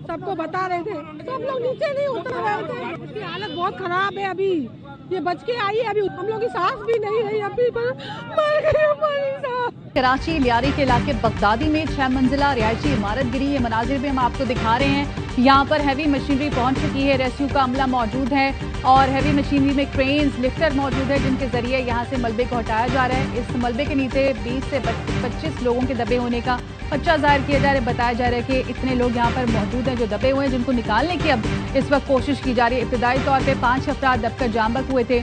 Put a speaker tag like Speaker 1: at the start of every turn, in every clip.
Speaker 1: सबको बता रहे थे, तो हम लोग नीचे नहीं उतर रहे थे। इसकी हालत बहुत खराब है। अभी ये बच के आई है, अभी हम लोग की सांस भी नहीं रही, अभी मर गई हमारी सांस।
Speaker 2: कराची लियारी के इलाके बगदादी में 6 मंजिला रिहायशी इमारत गिरी। ये मनाजिर भी हम आपको दिखा रहे हैं। यहाँ पर हैवी मशीनरी पहुंच चुकी है, रेस्क्यू का अमला मौजूद है और हैवी मशीनरी में क्रेन्स, लिफ्टर मौजूद है, जिनके जरिए यहाँ से मलबे को हटाया जा रहा है। इस मलबे के नीचे 20 से 25 लोगों के दबे होने का खदशा जाहिर किया जा रहा है। बताया जा रहा है कि इतने लोग यहाँ पर मौजूद हैं जो दबे हुए हैं, जिनको निकालने की अब इस वक्त कोशिश की जा रही है। इब्तदाई तौर पर 5 अफराद दबकर जामबक हुए थे,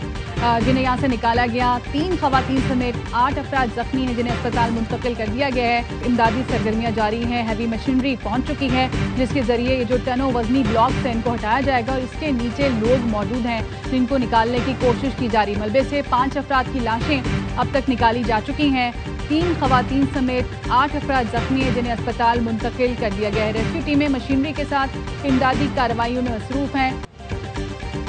Speaker 2: जिन्हें यहाँ से निकाला गया। 3 खवातीन समेत 8 अफराद जख्मी हैं, जिन्हें अस्पताल मुंतकिल कर दिया गया है। इमदादी सरगर्मियाँ जारी हैं, हैवी मशीनरी पहुंच चुकी है, जिसके जरिए ये जो टनों वजनी ब्लॉक्स हैं इनको हटाया जाएगा और इसके नीचे लोग मौजूद हैं जिनको निकालने की कोशिश की जा रही। मलबे से 5 अफराद की लाशें अब तक निकाली जा चुकी हैं। 3 खवातीन समेत 8 अफराद जख्मी हैं, जिन्हें अस्पताल मुंतकिल कर दिया गया है। रेस्क्यू टीमें मशीनरी के साथ इमदादी कार्रवाइयों में मसरूफ हैं।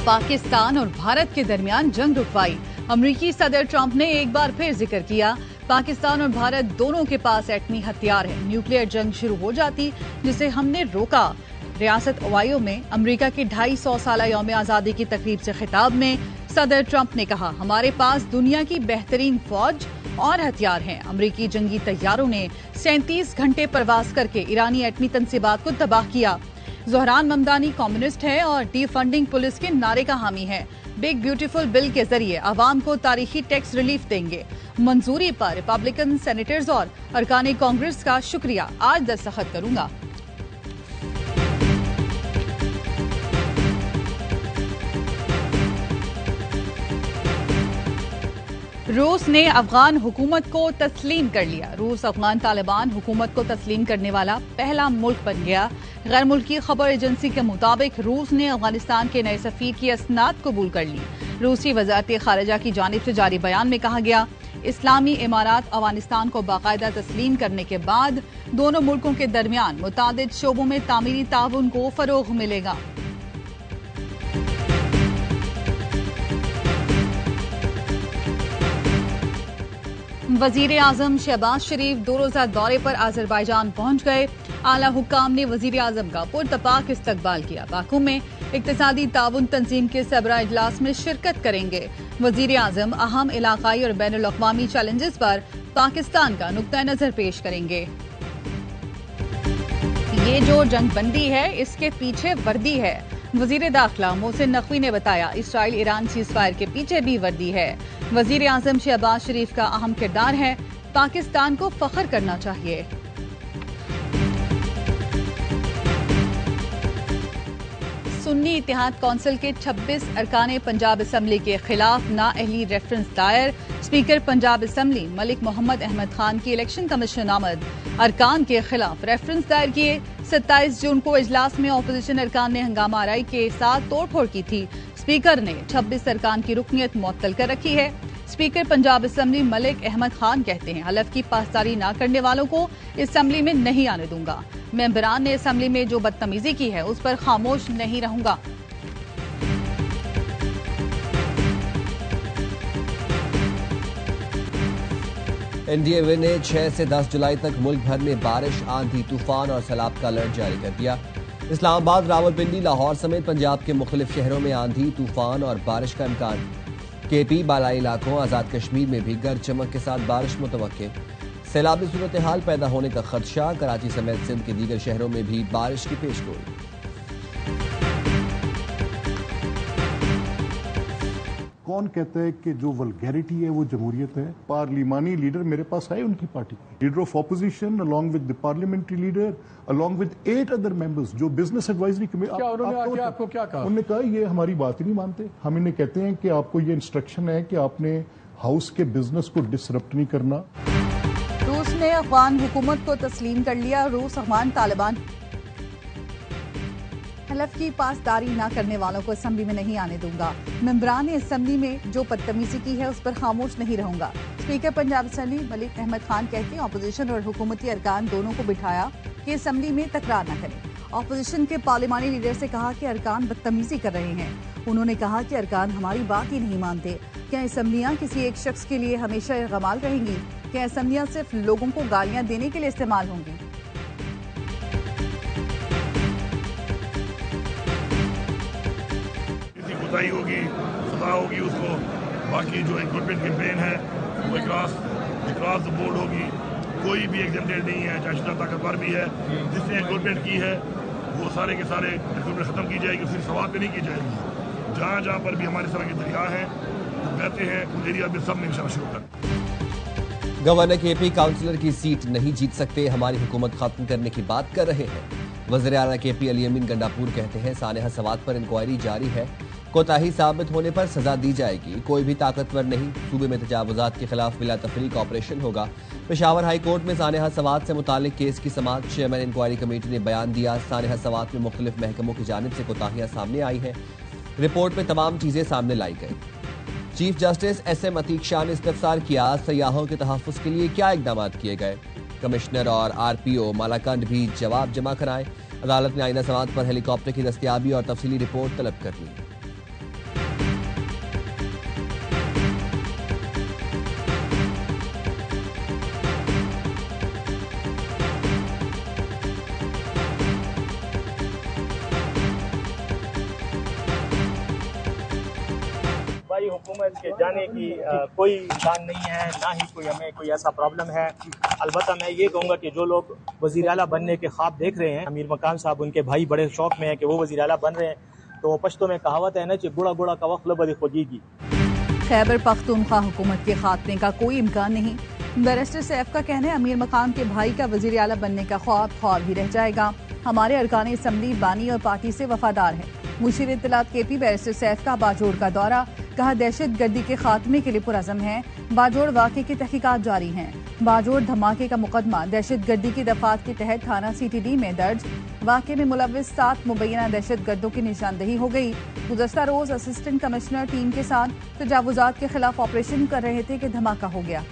Speaker 2: पाकिस्तान और भारत के दरमियान जंग रुकवाई। अमरीकी सदर ट्रंप ने एक बार फिर जिक्र किया, पाकिस्तान और भारत दोनों के पास एटमी हथियार है, न्यूक्लियर जंग शुरू हो जाती जिसे हमने रोका। रियासत ओहायो में अमरीका की 250 साला यौम आजादी की तकरीब से खिताब में सदर ट्रंप ने कहा, हमारे पास दुनिया की बेहतरीन फौज और हथियार हैं। अमरीकी जंगी तैयारों ने 37 घंटे परवास करके ईरानी एटमी तंसीबात को तबाह किया। ज़ोहरान ममदानी कम्युनिस्ट है और डिफंडिंग पुलिस के नारे का हामी है। बिग ब्यूटीफुल बिल के जरिए आवाम को तारीखी टैक्स रिलीफ देंगे। मंजूरी पर रिपब्लिकन सेनेटर्स और अरकान कांग्रेस का शुक्रिया, आज दस्तखत करूंगा। रूस ने अफगान हुकूमत को तस्लीम कर लिया। रूस अफगान तालिबान हुकूमत को तस्लीम करने वाला पहला मुल्क बन गया। गैर मुल्की खबर एजेंसी के मुताबिक रूस ने अफगानिस्तान के नए सफीर की असनाद कबूल कर ली। रूसी वजारत खारिजा की जानिब से जारी बयान में कहा गया, इस्लामी इमारात अफगानिस्तान को बाकायदा तस्लीम करने के बाद दोनों मुल्कों के दरमियान मुतादिद शोबों में तामीरी ताउन को फरोग मिलेगा। वजीर आजम शहबाज शरीफ 2 रोजा दौरे पर आजरबाईजान पहुंच गए। आला हुक्काम ने वजीर आजम का पुरतपाक इस्तकबाल किया। बाकू में इक्तिसादी ताउन तंजीम के सबरा इजलास में शिरकत करेंगे। वजीर आजम अहम इलाकाई और बैनुल अक़वामी चैलेंजेस पर पाकिस्तान का नुक्ता नजर पेश करेंगे। ये जो जंगबंदी है इसके पीछे वर्दी है। वजीर दाखिला मोहसिन नकवी ने बताया, इसराइल ईरान सीज फायर के पीछे भी वर्दी है। वजीर आजम शहबाज शरीफ का अहम किरदार है, पाकिस्तान को फख्र करना चाहिए। सुन्नी इत्तेहाद कौंसिल के 26 अरकान पंजाब असम्बली के खिलाफ नाअहली रेफरेंस दायर। स्पीकर पंजाब असम्बली मलिक मोहम्मद अहमद खान की इलेक्शन कमीशन आमद अरकान के खिलाफ रेफरेंस दायर किए। 27 जून को इजलास में अपोजिशन अरकान ने हंगामा आराई के साथ तोड़फोड़ की थी। स्पीकर ने 26 अरकान की रुकनियत मुअत्तल कर रखी है। स्पीकर पंजाब असम्बली मलिक अहमद खान कहते हैं, हलफ की पासदारी न करने वालों को असम्बली में नहीं आने दूंगा। मेंबरान ने असम्बली में जो बदतमीजी की है उस पर खामोश नहीं रहूंगा।
Speaker 3: एनडीएमए ने 6 से 10 जुलाई तक मुल्क भर में बारिश, आंधी, तूफान और सैलाब का अलर्ट जारी कर दिया। इस्लामाबाद, रावलपिंडी, लाहौर समेत पंजाब के मुख्तलिफ शहरों में आंधी, तूफान और बारिश का इम्कान। केपी, बालाई इलाकों, आजाद कश्मीर में भी गरज चमक के साथ बारिश मुतवक्के। सैलाबी सूरत हाल पैदा होने का खदशा। कराची समेत सिंध के दीगर शहरों में भी बारिश की पेशगोई।
Speaker 4: कौन कहता है कि जो वल्गैरिटी है वो जमहूरियत है? पार्लिमानी लीडर मेरे पास आए उनकी पार्टी के, leader of opposition along with the parliamentary leader along with 8 other members जो बिजनेस एडवाइजरी कमेटी।
Speaker 5: आपको क्या कहा?
Speaker 4: उन्होंने कहा ये हमारी बात ही नहीं मानते। हम इन्हें कहते हैं कि आपको ये इंस्ट्रक्शन है कि आपने हाउस के बिजनेस को डिसरप्ट नहीं करना।
Speaker 2: रूस ने अफगान हुकूमत को तस्लीम कर लिया। रूस अफगान तालिबान हलफ की पासदारी न करने वालों को असम्बली में नहीं आने दूंगा। मेंबरान ने असम्बली में जो बदतमीजी की है उस पर खामोश नहीं रहूंगा। स्पीकर पंजाब असम्बली मलिक अहमद खान कहते हैं, अपोजिशन और हुकूमती अरकान दोनों को बिठाया कि असम्बली में तकरार न करें। अपोजिशन के पार्लिमानी लीडर से कहा कि अरकान बदतमीजी कर रहे हैं। उन्होंने कहा कि अरकान हमारी बात ही नहीं मानते। क्या असम्बलियां किसी एक शख्स के लिए हमेशा इर्गमाल रहेंगी? क्या असम्बलियां सिर्फ लोगों को गालियां देने के लिए इस्तेमाल होंगी?
Speaker 5: कोताही होगी सजा होगी उसको। बाकी जो एनकाउंटर कैंपेन है वो अक्रॉस द बोर्ड होगी। कोई भी एग्जेम्प्टेड नहीं है, चाहे शुदा ताकतवर भी है, जिसने एनकाउंटर की है वो सारे के सारे एनकाउंटर खत्म की जाएगी, फिर सवाल पे नहीं की जाएगी। जहाँ जहाँ पर भी हमारे तरह के दरिया हैं बहते हैं उन एरिया में सब में इंशाल्लाह शुरू कर।
Speaker 3: गवर्नर केपी काउंसिलर की सीट नहीं जीत सकते, हमारी हुकूमत खत्म करने की बात कर रहे हैं। वज़ीर आला केपी अली अमीन गंडापुर कहते हैं सानेहा सवात पर इंक्वायरी जारी है, कोताही साबित होने पर सजा दी जाएगी। कोई भी ताकतवर नहीं, सूबे में तजावुजात के खिलाफ बिला तफरीक ऑपरेशन होगा। पेशावर हाई कोर्ट में सानेहा सवात से मुतालिक केस की समाअत चेयरमैन इंक्वायरी कमेटी ने बयान दिया। सानेहा सवात में मुख्तलिफ महकमों की जानिब से कोताहियां सामने आई हैं। रिपोर्ट में तमाम चीजें सामने लाई गई। Chief justice SM Atiq Shah ने इस्तफसार किया, सयाहों के तहफ़्फ़ुज़ के लिए क्या इक़दाम किए गए। कमिश्नर और RPO मालाकंड भी जवाब जमा कराएं। अदालत ने आइना समाअत पर हेलीकॉप्टर की दस्तयाबी और तफसीली रिपोर्ट तलब कर ली।
Speaker 6: भाई हुकूमत के जाने की कोई इम्कान नहीं है, ना ही कोई हमें कोई ऐसा प्रॉब्लम है। अलबत्ता मैं ये कहूँगा कि जो लोग वज़ीर आला बनने के ख्वाब देख रहे हैं, अमीर मकान साहब उनके भाई बड़े शौक में है कि वो वज़ीर आला बन रहे हैं, तो पश्तो में कहावत है ना कि गुड़ा गुड़ा का वक्त बदी खोजीगी।
Speaker 2: खैबर पख्तूनख्वा हुकूमत के खात्मे का कोई इम्कान नहीं। बैरिस्टर सैफ का कहना है अमीर मकान के भाई का वज़ीर आला बनने का ख्वाब ही रह जाएगा। हमारे अरकान असम्बली बानी और पार्टी से वफादार है। मुशीर इत्तलात KP बैरिस्टर सैफ का बाजोड़ का दौरा, कहा दहशत गर्दी के खात्मे के लिए पुरज़म है। बाजोड़ वाक़े की तहकीकात जारी हैं। बाजोड़ धमाके का मुकदमा दहशत गर्दी की दफात के तहत थाना CTD में दर्ज। वाक़े में मुलव्विस 7 मुबैना दहशत गर्दों की निशानदही हो गई। गुज़श्ता रोज असिस्टेंट कमिश्नर टीम के साथ तजावुजात के खिलाफ ऑपरेशन कर रहे थे कि धमाका हो गया।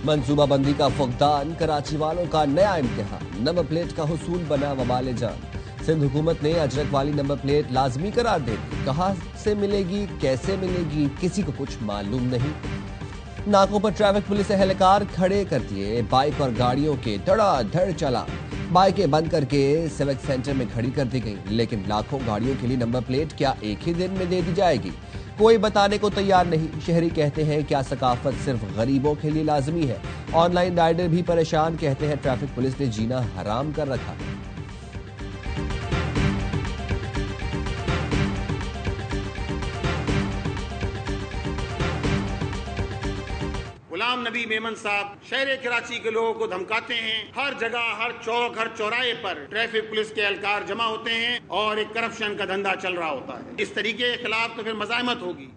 Speaker 3: मंसूबाबंदी का फुकदान, कराची वालों का नया इम्तिहान। नंबर प्लेट का हुसूल बना वबाल जान। सिंध हुकूमत ने अजरक वाली नंबर प्लेट लाजमी करार दे दी। कहाँ से मिलेगी, कैसे मिलेगी, किसी को कुछ मालूम नहीं। नाकों पर ट्रैफिक पुलिस एहलकार खड़े कर दिए। बाइक और गाड़ियों के धड़ाधड़ चालान। बाइकें बंद करके सिविक सेंटर में खड़ी कर दी गई, लेकिन लाखों गाड़ियों के लिए नंबर प्लेट क्या एक ही दिन में दे दी जाएगी? कोई बताने को तैयार नहीं। शहरी कहते हैं क्या सकाफत सिर्फ गरीबों के लिए लाजमी है। ऑनलाइन राइडर भी परेशान, कहते हैं ट्रैफिक पुलिस ने जीना हराम कर रखा है।
Speaker 7: गुलाम नबी मेमन साहब शहर कराची के लोगों को धमकाते हैं। हर जगह, हर चौक, हर चौराहे पर ट्रैफिक पुलिस के एहलकार जमा होते हैं और एक करप्शन का धंधा चल रहा होता है। इस तरीके के खिलाफ तो फिर मज़ाहमत होगी।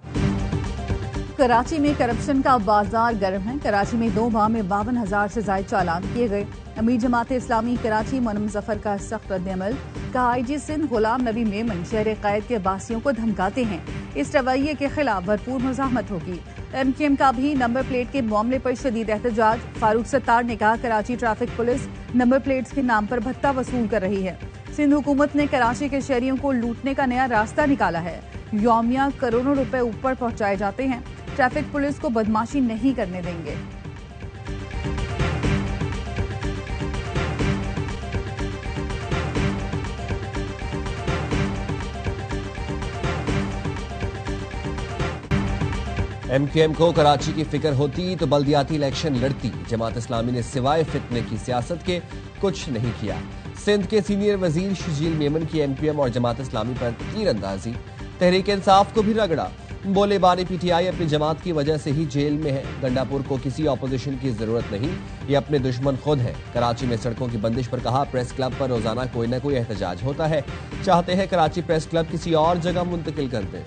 Speaker 2: कराची में करप्शन का बाजार गर्म है। कराची में 2 माह में 52,000 से ज्यादा चालान किए गए। अमीर जमात इस्लामी कराची मोनम जफर का सख्त रद्द-ए-अमल। कहा IG सिंध गुलाम नबी मेमन शहर कैद के बासियों को धमकाते हैं। इस रवैये के खिलाफ भरपूर मुज़ाहमत होगी। MKM का भी नंबर प्लेट के मामले पर शदीद एहतजाज। फारूक सत्तार ने कहा Karachi traffic police number plates के नाम पर भत्ता वसूल कर रही है। सिंध हुकूमत ने कराची के शहरियों को लूटने का नया रास्ता निकाला है। यौमिया करोड़ों रुपए ऊपर पहुंचाए जाते हैं। ट्रैफिक पुलिस को बदमाशी नहीं करने देंगे।
Speaker 3: MKM को कराची की फिक्र होती तो बल्दियाती इलेक्शन लड़ती। जमात इस्लामी ने सिवाय फितने की सियासत के कुछ नहीं किया। सिंध के सीनियर वजीर शजील मेमन की MKM और जमात इस्लामी पर तीरंदाजी। तहरीक इंसाफ को भी रगड़ा। बोले बानी PTI अपनी जमात की वजह से ही जेल में है। गंडापुर को किसी ऑपोजिशन की जरूरत नहीं, ये अपने दुश्मन खुद है। कराची में सड़कों की बंदिश पर कहा प्रेस क्लब पर रोजाना कोई न कोई एहतजाज होता है। चाहते हैं कराची प्रेस क्लब किसी और जगह मुंतकिल कर दे।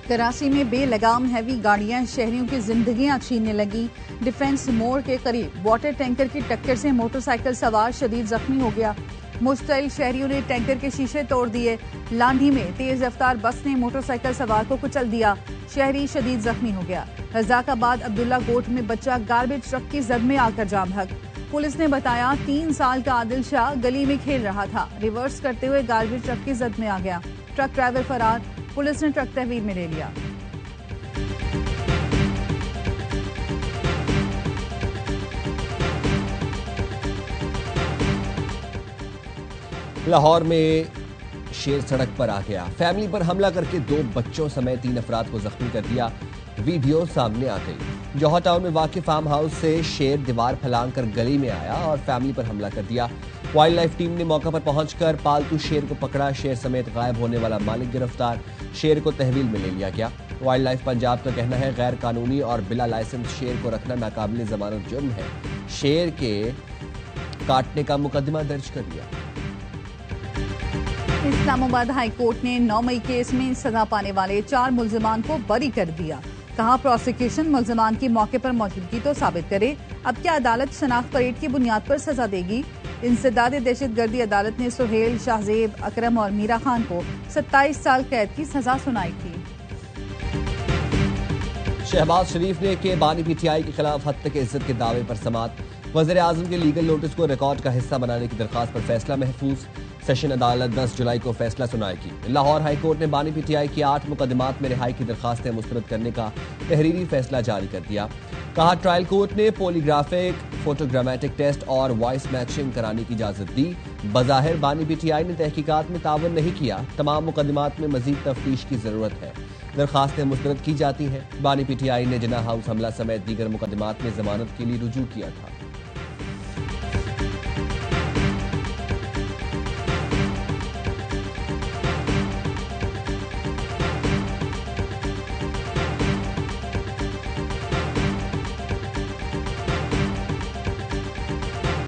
Speaker 2: कराची में बेलगाम हैवी गाड़ियां शहरियों की जिंदगियां छीनने लगी। डिफेंस मोड़ के करीब वाटर टैंकर की टक्कर से मोटरसाइकिल सवार शदीद जख्मी हो गया। मुश्तइल शहरियों ने टैंकर के शीशे तोड़ दिए। लांढी में तेज रफ्तार बस ने मोटरसाइकिल सवार को कुचल दिया। शहरी शदीद जख्मी हो गया। रजाकाबाद अब्दुल्ला कोट में बच्चा गार्बेज ट्रक की जद में आकर जाम हक। पुलिस ने बताया 3 साल का आदिल शाह गली में खेल रहा था, रिवर्स करते हुए गार्बेज ट्रक की जद में आ गया। ट्रक ड्राइवर फरार, पुलिस ने ट्रक तहवील में ले लिया।
Speaker 3: लाहौर में शेर सड़क पर आ गया, फैमिली पर हमला करके 2 बच्चों समेत 3 अफराद को जख्मी कर दिया। वीडियो सामने आ गई। जौहर टाउन में वाक़िफ फार्म हाउस से शेर दीवार फलांग कर गली में आया और फैमिली पर हमला कर दिया। वाइल्ड लाइफ टीम ने मौका पर पहुंचकर पालतू शेर को पकड़ा। शेर समेत गायब होने वाला मालिक गिरफ्तार, शेर को तहवील में ले लिया गया। वाइल्ड लाइफ पंजाब का कहना है गैर कानूनी और बिला लाइसेंस शेर को रखना नाकाबिल जमानत जुर्म है। शेर के काटने का मुकदमा दर्ज कर लिया।
Speaker 2: इस्लामाबाद हाई कोर्ट ने 9 मई केस में सजा पाने वाले 4 मुल्जिमान को बरी कर दिया। कहा प्रोसिक्यूशन मुल्जिमान की मौके पर मौजूदगी तो साबित करे, अब क्या अदालत शनाख्त परेड की बुनियाद पर सजा देगी। इंसदाद दहशतगर्दी अदालत ने सुहेल, शाहजेब, अकरम और मीरा खान को 27 साल कैद की सजा सुनाई थी।
Speaker 3: शहबाज शरीफ ने के बानी पीटीआई के खिलाफ हद तक इज्जत के दावे पर समात। वज़ीर आज़म के लीगल नोटिस को रिकॉर्ड का हिस्सा बनाने की दरखास्त पर फैसला महफूज। सेशन अदालत 10 जुलाई को फैसला सुनाएगी। लाहौर हाई कोर्ट ने बानी पीटीआई की 8 मुकदमात में रिहाई की दरखास्तें मुस्तरद करने का तहरीरी फैसला जारी कर दिया। कहा ट्रायल कोर्ट ने पॉलीग्राफिक, फोटोग्रामेटिक टेस्ट और वॉइस मैचिंग कराने की इजाजत दी। बज़ाहिर बानी पीटीआई ने तहकीकात में तावन नहीं किया। तमाम मुकदमात में मजीद तफ्तीश की जरूरत है। दरखास्तें मुस्तरद की जाती हैं। बानी पीटीआई ने जिन्ना हाउस हमला समेत दीगर मुकदमात में जमानत के लिए रुजू किया था।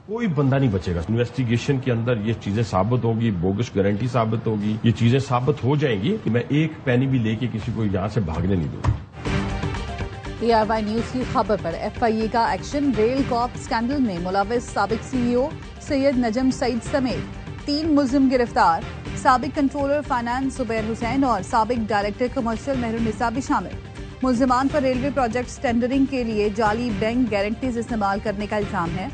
Speaker 8: कोई बंदा नहीं बचेगा। इन्वेस्टिगेशन के अंदर ये चीजें साबित होगी, बोगस गारंटी साबित होगी, ये चीजें साबित हो जाएंगी कि मैं एक पैनी भी लेके किसी को यहां से भागने नहीं दूंगा।
Speaker 2: ARY न्यूज की खबर पर FIA का एक्शन। रेल कॉप स्कैंडल में मुलविस साबिक CEO सैयद नजम सईद समेत 3 मुल्जिम गिरफ्तार। साबिक कंट्रोलर फाइनेंस जुबैर हुसैन और साबिक डायरेक्टर कमर्शियल मेहरुन्निसा भी शामिल। मुल्जिमान पर रेलवे प्रोजेक्ट्स टेंडरिंग के लिए जाली बैंक गारंटीज इस्तेमाल करने का इल्जाम है।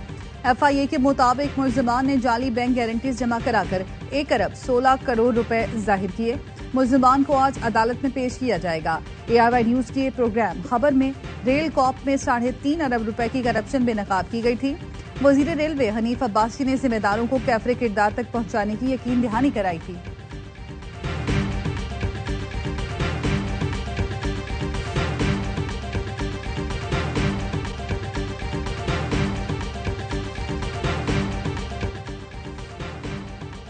Speaker 2: FIA के मुताबिक मुल्जिमान ने जाली बैंक गारंटीज जमा कराकर 1 अरब 16 करोड़ रुपए जाहिर किए। मुल्जिमान को आज अदालत में पेश किया जाएगा। ARY न्यूज के प्रोग्राम खबर में रेल कॉप में 3.5 अरब रुपए की करप्शन बेनकाब की गई थी। वजीर रेलवे हनीफ अब्बासी ने जिम्मेदारों को कैफरे किरदार तक पहुंचाने की यकीन दहानी कराई थी।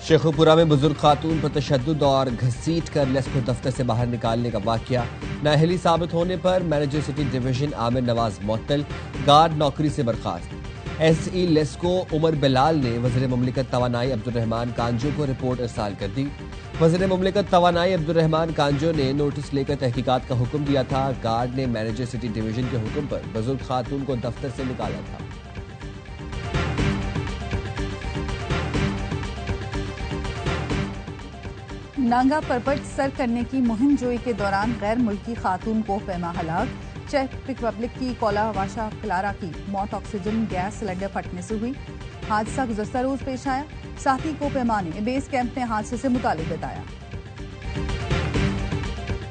Speaker 3: शेखुपुरा में बुजुर्ग खातून पर तशद्दुद और घसीट कर लेस्को दफ्तर से बाहर निकालने का वाकया। नाअहली साबित होने पर manager city division Aamir Nawaz मुअत्तल, गार्ड नौकरी से बर्खास्त। SE लेस्को उमर बिलाल ने वज़ीर मुमलिकत तवानाई अब्दुर्रहमान कांजो को रिपोर्ट इरसाल कर दी। वज़ीर मुमलिकत तवानाई अब्दुर्रहमान कांजो ने नोटिस लेकर तहकीकात का हुक्म दिया था। गार्ड ने मैनेजर सिटी डिवीजन के हुक्म पर बुजुर्ग खातून को दफ्तर से निकाला था।
Speaker 2: नांगा परपट सर करने की मुहिम जोई के दौरान गैर मुल्की खातून को पैमा हलाक। चेक रिपब्लिक की कोलावाशा क्लारा की मौत ऑक्सीजन गैस सिलेंडर फटने से हुई। हादसा गुज़श्ता रोज पेश आया। साथी को पैमा ने बेस कैंप में हादसे से मुतालिक बताया।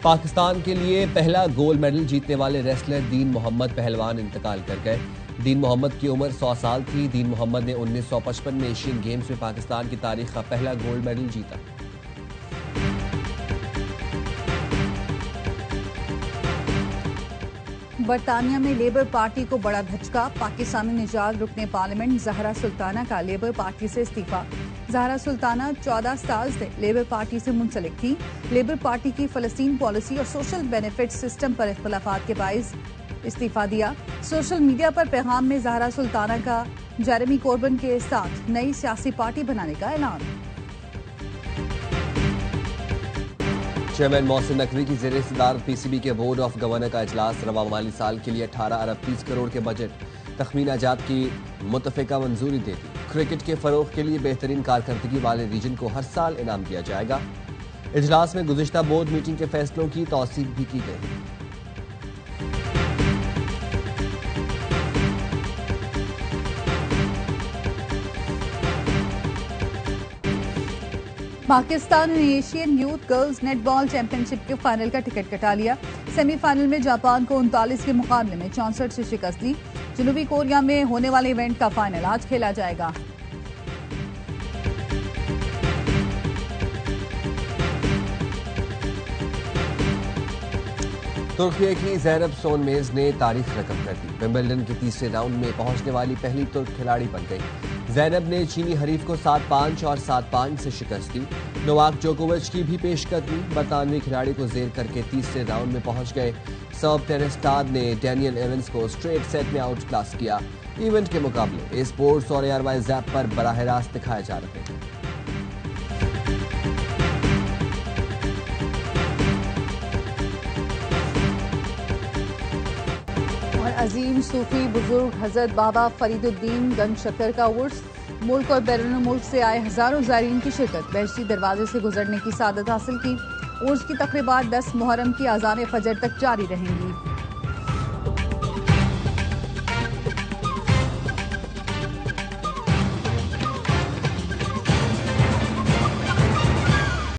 Speaker 3: पाकिस्तान के लिए पहला गोल्ड मेडल जीतने वाले रेसलर दीन मोहम्मद पहलवान इंतकाल कर गए। दीन मोहम्मद की उम्र 100 साल थी। दीन मोहम्मद ने 1955 में एशियन गेम्स में पाकिस्तान की तारीख का पहला गोल्ड मेडल जीता।
Speaker 2: बरतानिया में लेबर पार्टी को बड़ा धचका। पाकिस्तानी निजात रुकने पार्लियामेंट जहरा सुल्ताना का लेबर पार्टी से इस्तीफा। जहरा सुल्ताना 14 साल से लेबर पार्टी से मुंसलिक थी। लेबर पार्टी की फलस्तीन पॉलिसी और सोशल बेनिफिट सिस्टम पर इख्तलाफात के बाइस इस्तीफा दिया। सोशल मीडिया पर पैगाम में जहरा सुल्ताना का जेरेमी कोर्बन के साथ नई सियासी पार्टी बनाने का ऐलान।
Speaker 3: चेयरमैन मोहसिन नकवी की ज़ेर सदारत PCB के बोर्ड ऑफ गवर्नर का इजलास। रवा माली साल के लिए 18 अरब 30 करोड़ के बजट तखमीना जात की मुतफ़िका मंजूरी दे दी। क्रिकेट के फरोग के लिए बेहतरीन कारकर्दगी वाले रीजन को हर साल इनाम दिया जाएगा। इजलास में गुज़िश्ता बोर्ड मीटिंग के फैसलों की तौसीक भी की गई।
Speaker 2: पाकिस्तान ने Asian youth girls netball championship के फाइनल का टिकट कटा लिया। सेमीफाइनल में जापान को 39 के मुकाबले में 64 से शिकस्त दी। जनूबी कोरिया में होने वाले इवेंट का फाइनल आज खेला जाएगा।
Speaker 3: तुर्की की ज़ैनब सोनमेज़ ने तारीख रकम कर दी। विंबलडन के तीसरे राउंड में पहुंचने वाली पहली तुर्क खिलाड़ी बन गई। ज़ैनब ने चीनी हरीफ को 7-5 और 7-5 से शिकस्त दी। नोवाक जोकोविच की भी पेशकदमी। बरतानवी खिलाड़ी को जेर करके तीसरे राउंड में पहुंच गए। सर्ब टेनिस स्टार ने डैनियल एवंस को स्ट्रेट सेट में आउट क्लास किया। इवेंट के मुकाबले स्पोर्ट्स और एयरवाइज ऐप पर बराह रास्त दिखाए जा रहे हैं।
Speaker 2: अजीम सूफी बुजुर्ग हजरत बाबा फरीदुद्दीन गंज शक्कर का उर्स। मुल्क और बैरून मुल्क से आए हजारों ज़ायरीन की शिरकत। बहश्ती दरवाजे से गुजरने की सादत हासिल की। उर्स की तकरीबात 10 मुहर्रम की अज़ान फजर तक जारी रहेंगी।